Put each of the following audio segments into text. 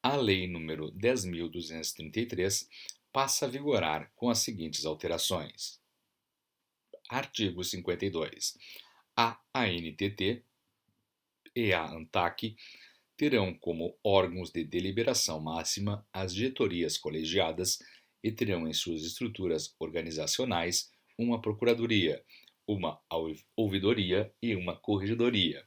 A Lei nº 10.233 passa a vigorar com as seguintes alterações. Artigo 52. A ANTT e a ANTAC terão como órgãos de deliberação máxima as diretorias colegiadas e terão em suas estruturas organizacionais uma procuradoria, uma ouvidoria e uma corregedoria.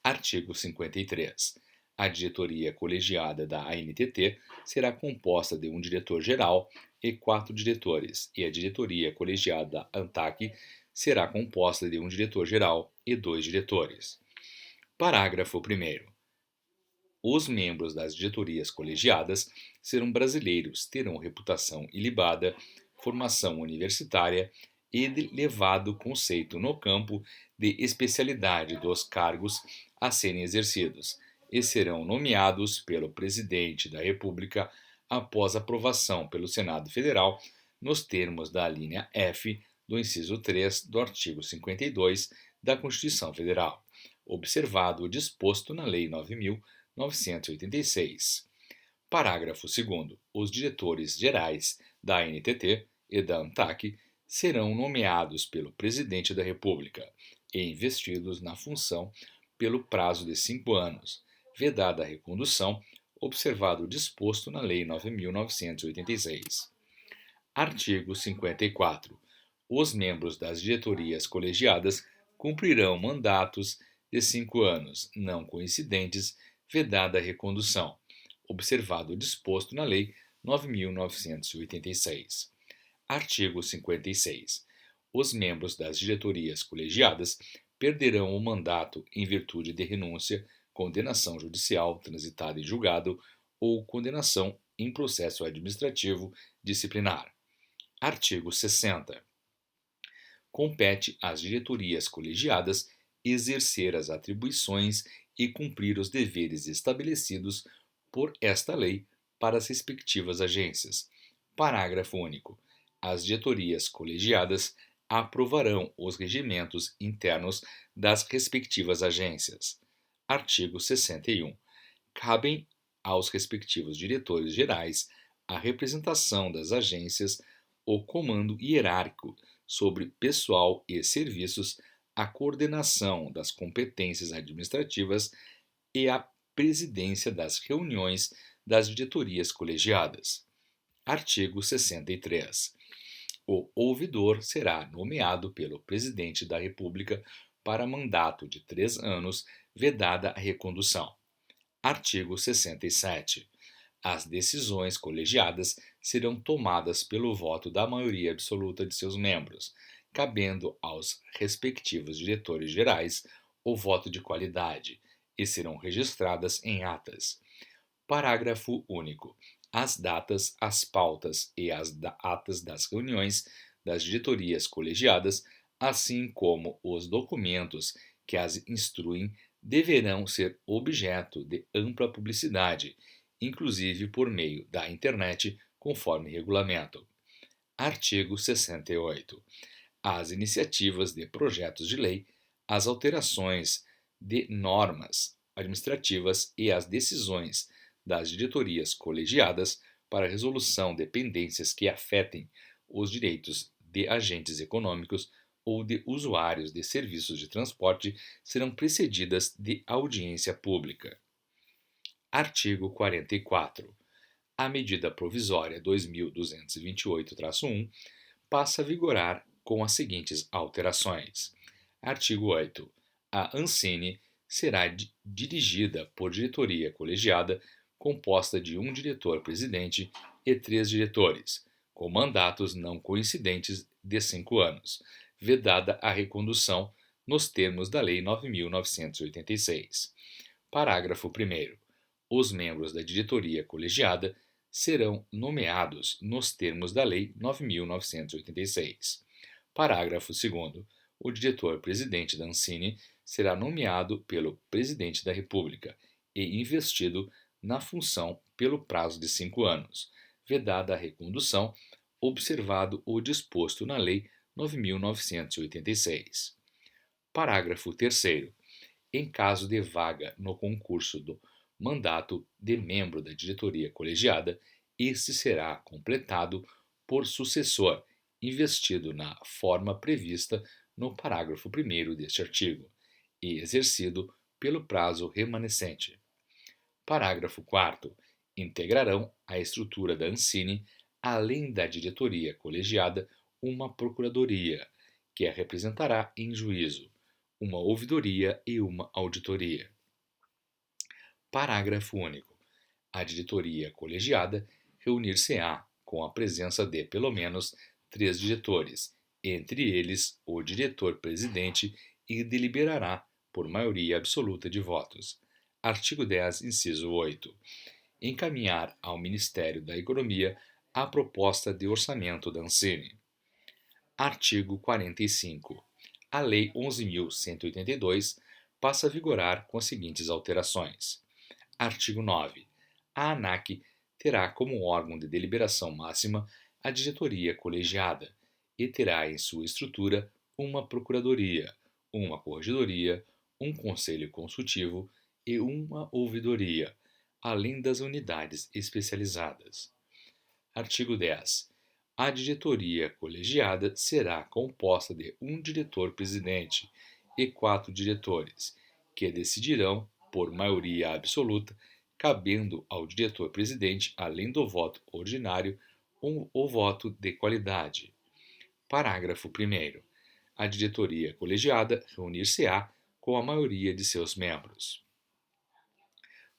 Artigo 53. A diretoria colegiada da ANTT será composta de um diretor-geral e 4 diretores, e a diretoria colegiada da ANTAC será composta de um diretor-geral e 2 diretores. Parágrafo 1º. Os membros das diretorias colegiadas serão brasileiros, terão reputação ilibada, formação universitária e elevado conceito no campo de especialidade dos cargos a serem exercidos, e serão nomeados pelo Presidente da República após aprovação pelo Senado Federal, nos termos da alínea F do inciso 3 do artigo 52 da Constituição Federal, observado o disposto na Lei 9.986. Parágrafo 2º. Os diretores gerais da ANTT e da ANTAC serão nomeados pelo Presidente da República e investidos na função pelo prazo de 5 anos, vedada a recondução, observado o disposto na Lei 9.986. Artigo 54. Os membros das diretorias colegiadas cumprirão mandatos de 5 anos, não coincidentes, vedada a recondução, observado o disposto na Lei 9.986. Artigo 56. Os membros das diretorias colegiadas perderão o mandato em virtude de renúncia, condenação judicial transitada em julgado ou condenação em processo administrativo disciplinar. Artigo 60. Compete às diretorias colegiadas exercer as atribuições e cumprir os deveres estabelecidos por esta lei para as respectivas agências. Parágrafo único. As diretorias colegiadas aprovarão os regimentos internos das respectivas agências. Artigo 61. Cabem aos respectivos diretores gerais a representação das agências, o comando hierárquico sobre pessoal e serviços, a coordenação das competências administrativas e a presidência das reuniões das diretorias colegiadas. Artigo 63. O ouvidor será nomeado pelo Presidente da República para mandato de 3 anos, vedada a recondução. Artigo 67. As decisões colegiadas serão tomadas pelo voto da maioria absoluta de seus membros, cabendo aos respectivos diretores gerais o voto de qualidade, e serão registradas em atas. Parágrafo único. As datas, as pautas e as atas das reuniões das diretorias colegiadas, assim como os documentos que as instruem, deverão ser objeto de ampla publicidade, inclusive por meio da internet, conforme regulamento. Artigo 68. As iniciativas de projetos de lei, as alterações de normas administrativas e as decisões das diretorias colegiadas para resolução de pendências que afetem os direitos de agentes econômicos ou de usuários de serviços de transporte serão precedidas de audiência pública. Artigo 44. A medida provisória 2228-1 passa a vigorar com as seguintes alterações. Artigo 8. A Ancine será dirigida por diretoria colegiada composta de um diretor-presidente e 3 diretores, com mandatos não coincidentes de 5 anos, vedada a recondução nos termos da Lei 9.986. Parágrafo 1º. Os membros da diretoria colegiada serão nomeados nos termos da Lei 9.986. Parágrafo 2º. O diretor-presidente da Ancine será nomeado pelo Presidente da República e investido na função pelo prazo de 5 anos, vedada a recondução, observado o disposto na Lei 9.986. Parágrafo 3º. Em caso de vaga no concurso mandato de membro da diretoria colegiada, este será completado por sucessor, investido na forma prevista no parágrafo 1º deste artigo e exercido pelo prazo remanescente. Parágrafo 4º. Integrarão a estrutura da Ancine, além da diretoria colegiada, uma procuradoria, que a representará em juízo, uma ouvidoria e uma auditoria. Parágrafo único. A diretoria colegiada reunir-se-á com a presença de, pelo menos, 3 diretores, entre eles o diretor-presidente, e deliberará por maioria absoluta de votos. Artigo 10, inciso 8. Encaminhar ao Ministério da Economia a proposta de orçamento da Ancine. Artigo 45. A Lei 11.182 passa a vigorar com as seguintes alterações. Artigo 9. A ANAC terá como órgão de deliberação máxima a diretoria colegiada e terá em sua estrutura uma procuradoria, uma corregedoria, um conselho consultivo e uma ouvidoria, além das unidades especializadas. Artigo 10. A diretoria colegiada será composta de um diretor-presidente e 4 diretores, que decidirão por maioria absoluta, cabendo ao diretor-presidente, além do voto ordinário, o voto de qualidade. Parágrafo 1º. A diretoria colegiada reunir-se-á com a maioria de seus membros.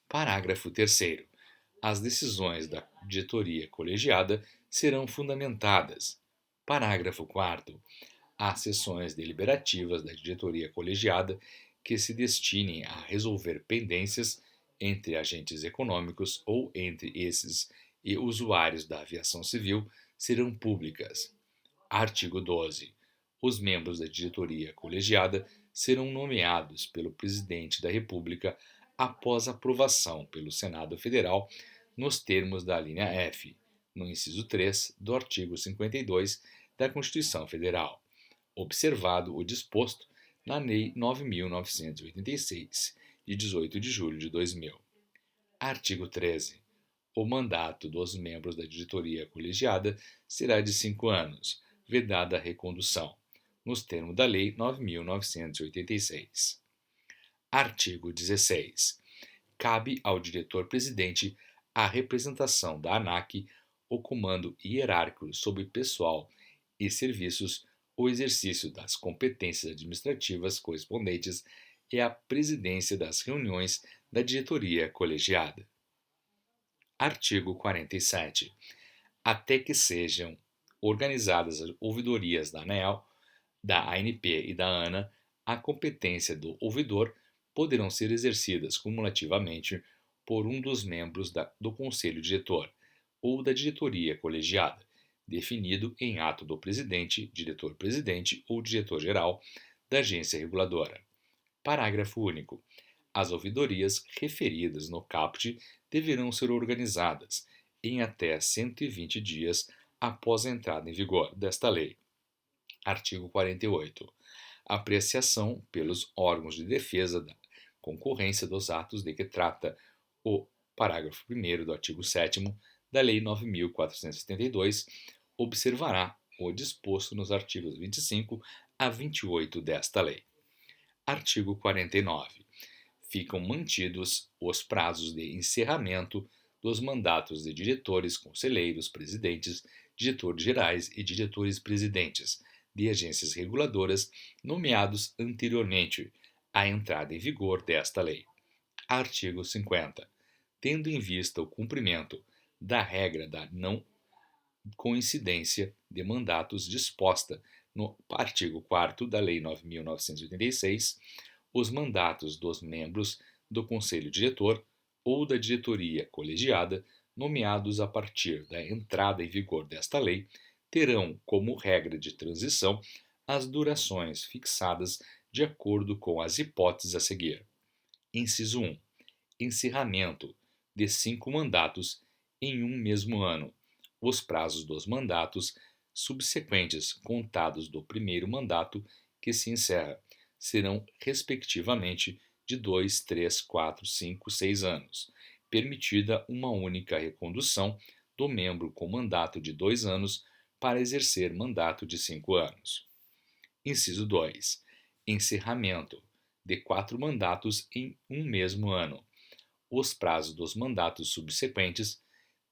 Parágrafo 3º. As decisões da diretoria colegiada serão fundamentadas. Parágrafo 4º. As sessões deliberativas da diretoria colegiada que se destinem a resolver pendências entre agentes econômicos ou entre esses e usuários da aviação civil serão públicas. Artigo 12. Os membros da diretoria colegiada serão nomeados pelo Presidente da República após aprovação pelo Senado Federal nos termos da linha F, no inciso 3 do artigo 52 da Constituição Federal, observado o disposto na Lei 9.986, de 18 de julho de 2000. Artigo 13. O mandato dos membros da diretoria colegiada será de 5 anos, vedada a recondução, nos termos da Lei 9.986. Artigo 16. Cabe ao diretor-presidente a representação da ANAC, o comando hierárquico sobre pessoal e serviços, o exercício das competências administrativas correspondentes e a presidência das reuniões da diretoria colegiada. Artigo 47. Até que sejam organizadas as ouvidorias da ANEEL, da ANP e da ANA, a competência do ouvidor poderão ser exercidas cumulativamente por um dos membros do Conselho Diretor ou da diretoria colegiada, definido em ato do presidente, diretor-presidente ou diretor-geral da agência reguladora. Parágrafo único. As ouvidorias referidas no caput deverão ser organizadas em até 120 dias após a entrada em vigor desta lei. Artigo 48. Apreciação pelos órgãos de defesa da concorrência dos atos de que trata o parágrafo 1º do artigo 7º da Lei 9.472 observará o disposto nos artigos 25 a 28 desta lei. Artigo 49. Ficam mantidos os prazos de encerramento dos mandatos de diretores, conselheiros, presidentes, diretores gerais e diretores-presidentes de agências reguladoras nomeados anteriormente à entrada em vigor desta lei. Artigo 50. Tendo em vista o cumprimento da regra da não coincidência de mandatos disposta no artigo 4º da Lei 9.986, os mandatos dos membros do Conselho Diretor ou da diretoria colegiada, nomeados a partir da entrada em vigor desta lei, terão como regra de transição as durações fixadas de acordo com as hipóteses a seguir. Inciso 1. Encerramento de 5 mandatos em um mesmo ano. Os prazos dos mandatos subsequentes, contados do primeiro mandato que se encerra, serão, respectivamente, de 2, 3, 4, 5, 6 anos, permitida uma única recondução do membro com mandato de 2 anos para exercer mandato de 5 anos. Inciso 2. Encerramento de 4 mandatos em um mesmo ano. Os prazos dos mandatos subsequentes,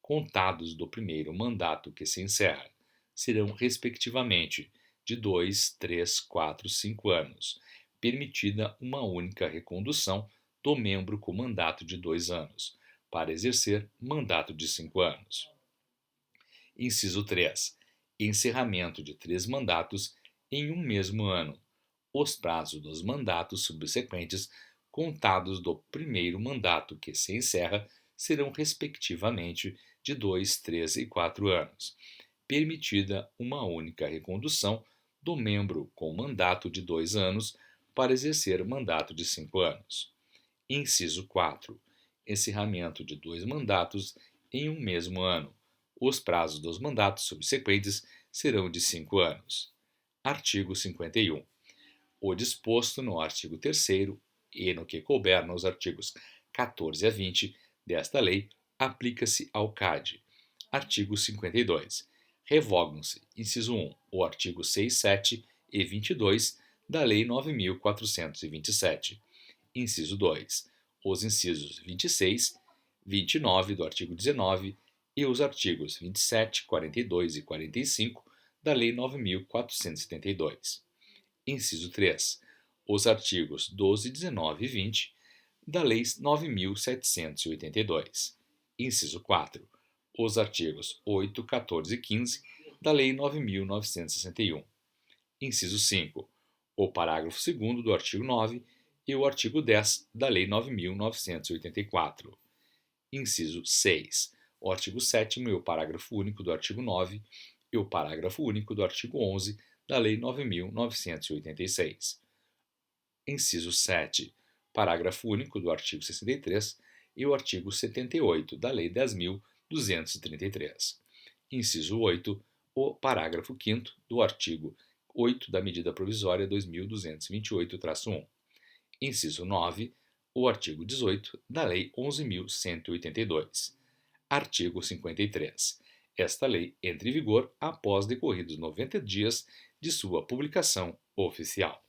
contados do primeiro mandato que se encerra, serão respectivamente de 2, 3, 4, 5 anos, permitida uma única recondução do membro com mandato de 2 anos, para exercer mandato de 5 anos. Inciso 3. Encerramento de 3 mandatos em um mesmo ano. Os prazos dos mandatos subsequentes, contados do primeiro mandato que se encerra, serão respectivamente de 2, 3 e 4 anos, permitida uma única recondução do membro com mandato de 2 anos para exercer mandato de 5 anos. Inciso 4. Encerramento de 2 mandatos em um mesmo ano. Os prazos dos mandatos subsequentes serão de 5 anos. Artigo 51. O disposto no artigo 3º e no que couber nos artigos 14 a 20 desta lei aplica-se ao CAD. Artigo 52. Revogam-se, inciso 1, o artigo 6, 7 e 22 da Lei 9.427. Inciso 2. Os incisos 26, 29 do artigo 19 e os artigos 27, 42 e 45 da Lei 9.472. Inciso 3. Os artigos 12, 19 e 20 da Lei 9.782. Inciso 4. Os artigos 8, 14 e 15 da Lei 9.961. Inciso 5. O parágrafo 2º do artigo 9 e o artigo 10 da Lei 9.984. Inciso 6. O artigo 7º e o parágrafo único do artigo 9 e o parágrafo único do artigo 11 da Lei 9.986. Inciso 7. Parágrafo único do artigo 63 e o artigo 78 da Lei 10.233. Inciso 8. O parágrafo 5º do artigo 8 da Medida Provisória 2.228-1. Inciso 9. O artigo 18 da Lei 11.182. Artigo 53. Esta lei entra em vigor após decorridos 90 dias de sua publicação oficial.